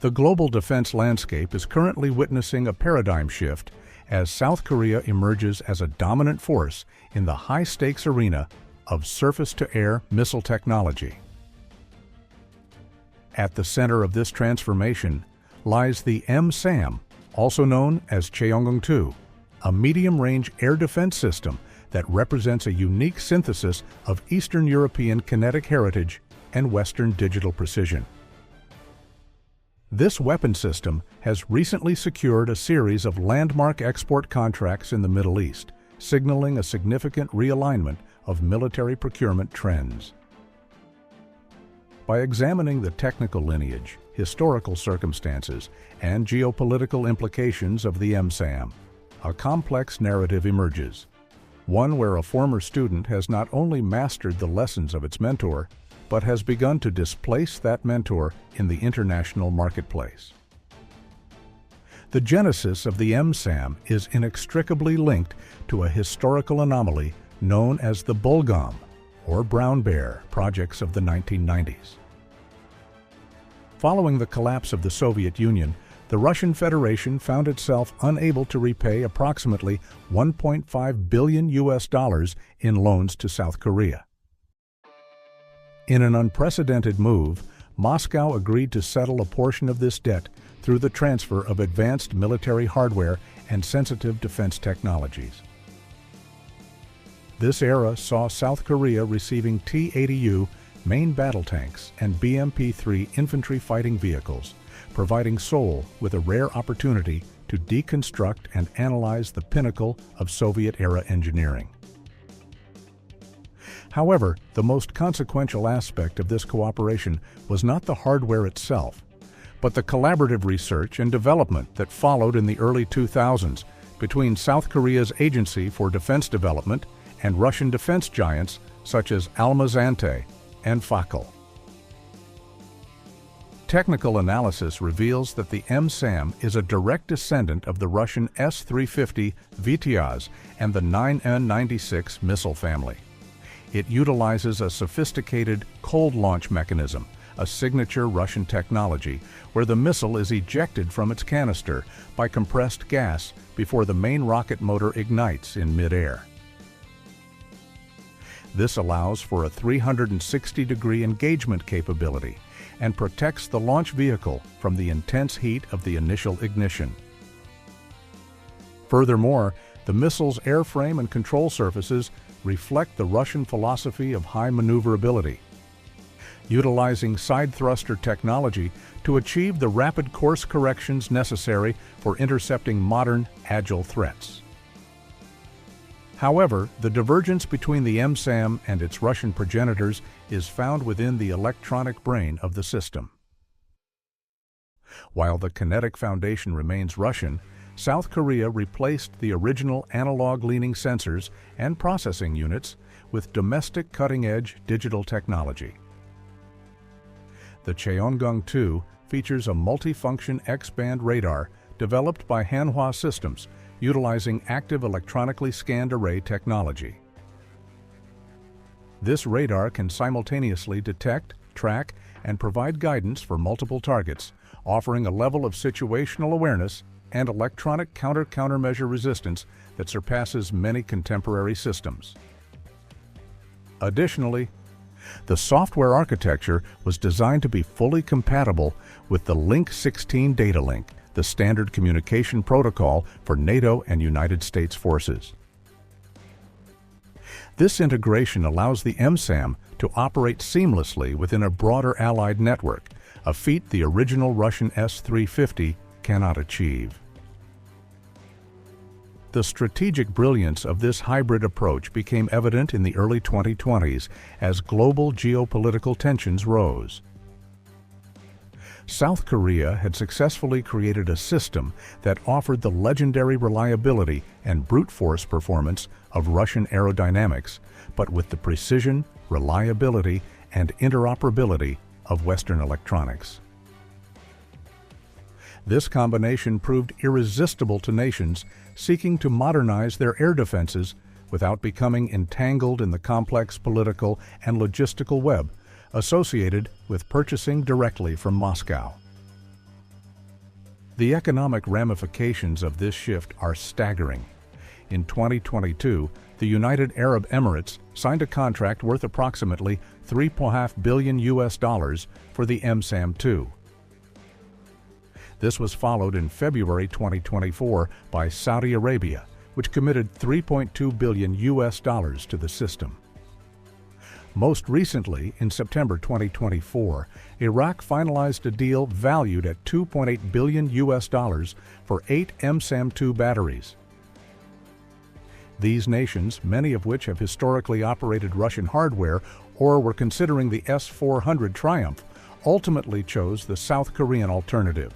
The global defense landscape is currently witnessing a paradigm shift as South Korea emerges as a dominant force in the high-stakes arena of surface-to-air missile technology. At the center of this transformation lies the M-SAM, also known as Cheongung-2, a medium-range air defense system that represents a unique synthesis of Eastern European kinetic heritage and Western digital precision. This weapon system has recently secured a series of landmark export contracts in the Middle East, signaling a significant realignment of military procurement trends. By examining the technical lineage, historical circumstances, and geopolitical implications of the M-SAM, a complex narrative emerges, one where a former student has not only mastered the lessons of its mentor, but has begun to displace that mentor in the international marketplace. The genesis of the M-SAM is inextricably linked to a historical anomaly known as the Bulgom, or Brown Bear, projects of the 1990s. Following the collapse of the Soviet Union, the Russian Federation found itself unable to repay approximately $1.5 billion in loans to South Korea. In an unprecedented move, Moscow agreed to settle a portion of this debt through the transfer of advanced military hardware and sensitive defense technologies. This era saw South Korea receiving T-80U main battle tanks and BMP-3 infantry fighting vehicles, providing Seoul with a rare opportunity to deconstruct and analyze the pinnacle of Soviet-era engineering. However, the most consequential aspect of this cooperation was not the hardware itself, but the collaborative research and development that followed in the early 2000s between South Korea's Agency for Defense Development and Russian defense giants such as Almaz-Antey and Fakal. Technical analysis reveals that the M-SAM is a direct descendant of the Russian S-350 Vityaz and the 9N-96 missile family. It utilizes a sophisticated cold launch mechanism, a signature Russian technology, where the missile is ejected from its canister by compressed gas before the main rocket motor ignites in midair. This allows for a 360-degree engagement capability and protects the launch vehicle from the intense heat of the initial ignition. Furthermore, the missile's airframe and control surfaces reflect the Russian philosophy of high maneuverability, utilizing side thruster technology to achieve the rapid course corrections necessary for intercepting modern, agile threats. However, the divergence between the M-SAM and its Russian progenitors is found within the electronic brain of the system. While the kinetic foundation remains Russian, South Korea replaced the original analog-leaning sensors and processing units with domestic cutting-edge digital technology. The Cheongung-2 features a multifunction X-band radar developed by Hanwha Systems, utilizing active electronically scanned array technology. This radar can simultaneously detect, track, and provide guidance for multiple targets, offering a level of situational awareness and electronic countermeasure resistance that surpasses many contemporary systems. Additionally, the software architecture was designed to be fully compatible with the Link 16 data link, the standard communication protocol for NATO and United States forces. This integration allows the M-SAM to operate seamlessly within a broader Allied network, a feat the original Russian S-350 cannot achieve. The strategic brilliance of this hybrid approach became evident in the early 2020s as global geopolitical tensions rose. South Korea had successfully created a system that offered the legendary reliability and brute force performance of Russian aerodynamics, but with the precision, reliability, and interoperability of Western electronics. This combination proved irresistible to nations seeking to modernize their air defenses without becoming entangled in the complex political and logistical web associated with purchasing directly from Moscow. The economic ramifications of this shift are staggering. In 2022, the United Arab Emirates signed a contract worth approximately $3.5 billion for the MSAM-2. This was followed in February 2024 by Saudi Arabia, which committed $3.2 billion to the system. Most recently, in September 2024, Iraq finalized a deal valued at $2.8 billion for 8 MSAM-2 batteries. These nations, many of which have historically operated Russian hardware or were considering the S-400 Triumph, ultimately chose the South Korean alternative.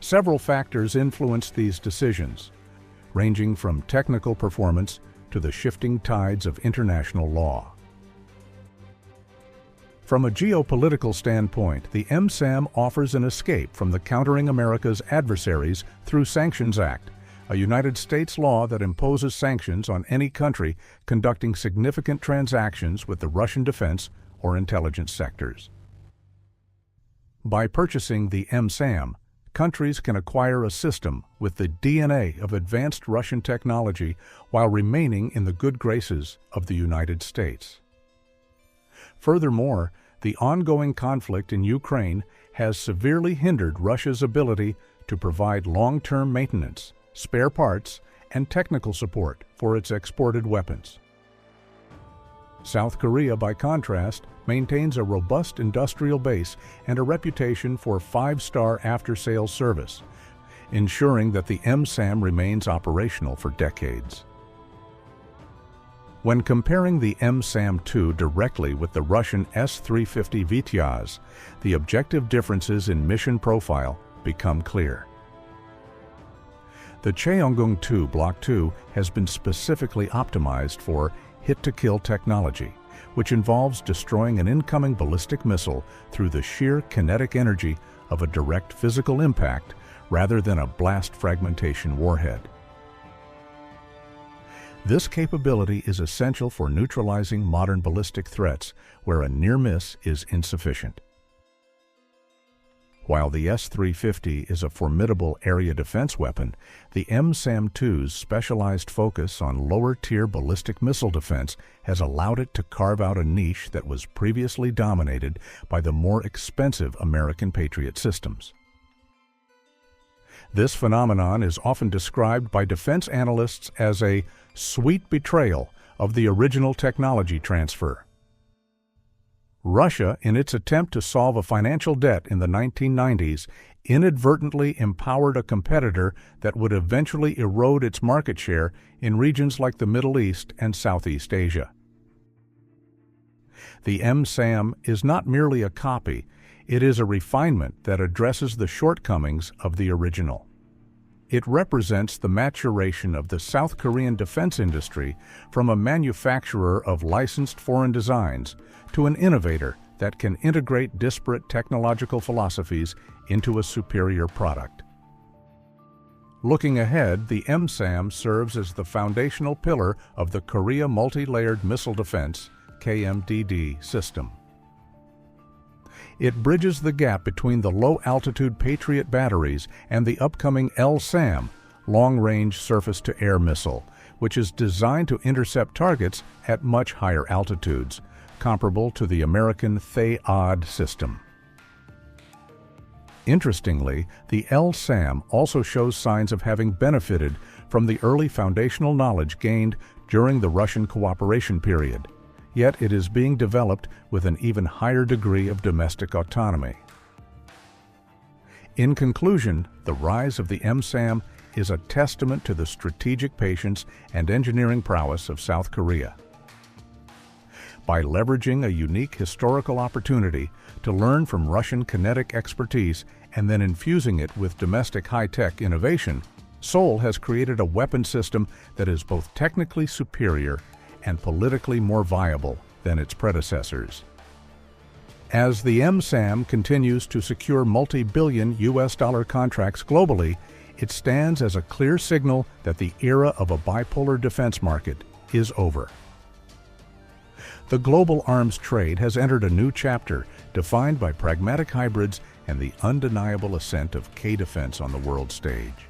Several factors influenced these decisions, ranging from technical performance to the shifting tides of international law. From a geopolitical standpoint, the MSAM offers an escape from the Countering America's Adversaries Through Sanctions Act, a United States law that imposes sanctions on any country conducting significant transactions with the Russian defense or intelligence sectors. By purchasing the MSAM, countries can acquire a system with the DNA of advanced Russian technology while remaining in the good graces of the United States. Furthermore, the ongoing conflict in Ukraine has severely hindered Russia's ability to provide long-term maintenance, spare parts, and technical support for its exported weapons. South Korea, by contrast, maintains a robust industrial base and a reputation for 5-star after-sales service, ensuring that the MSAM remains operational for decades. When comparing the MSAM-2 directly with the Russian S-350 Vityaz, the objective differences in mission profile become clear. The Cheongung 2 Block 2 has been specifically optimized for hit-to-kill technology, which involves destroying an incoming ballistic missile through the sheer kinetic energy of a direct physical impact rather than a blast fragmentation warhead. This capability is essential for neutralizing modern ballistic threats where a near miss is insufficient. While the S-350 is a formidable area defense weapon, the MSAM-2's specialized focus on lower-tier ballistic missile defense has allowed it to carve out a niche that was previously dominated by the more expensive American Patriot systems. This phenomenon is often described by defense analysts as a sweet betrayal of the original technology transfer. Russia, in its attempt to solve a financial debt in the 1990s, inadvertently empowered a competitor that would eventually erode its market share in regions like the Middle East and Southeast Asia. The MSAM is not merely a copy, it is a refinement that addresses the shortcomings of the original. It represents the maturation of the South Korean defense industry from a manufacturer of licensed foreign designs to an innovator that can integrate disparate technological philosophies into a superior product. Looking ahead, the MSAM serves as the foundational pillar of the Korea Multi-Layered Missile Defense (KMDD) system. It bridges the gap between the low-altitude Patriot batteries and the upcoming LSAM, long-range surface-to-air missile, which is designed to intercept targets at much higher altitudes, comparable to the American THAAD system. Interestingly, the LSAM also shows signs of having benefited from the early foundational knowledge gained during the Russian cooperation period, yet it is being developed with an even higher degree of domestic autonomy. In conclusion, the rise of the MSAM is a testament to the strategic patience and engineering prowess of South Korea. By leveraging a unique historical opportunity to learn from Russian kinetic expertise and then infusing it with domestic high-tech innovation, Seoul has created a weapon system that is both technically superior and politically more viable than its predecessors. As the MSAM continues to secure multi-billion US dollar contracts globally, it stands as a clear signal that the era of a bipolar defense market is over. The global arms trade has entered a new chapter defined by pragmatic hybrids and the undeniable ascent of K defense on the world stage.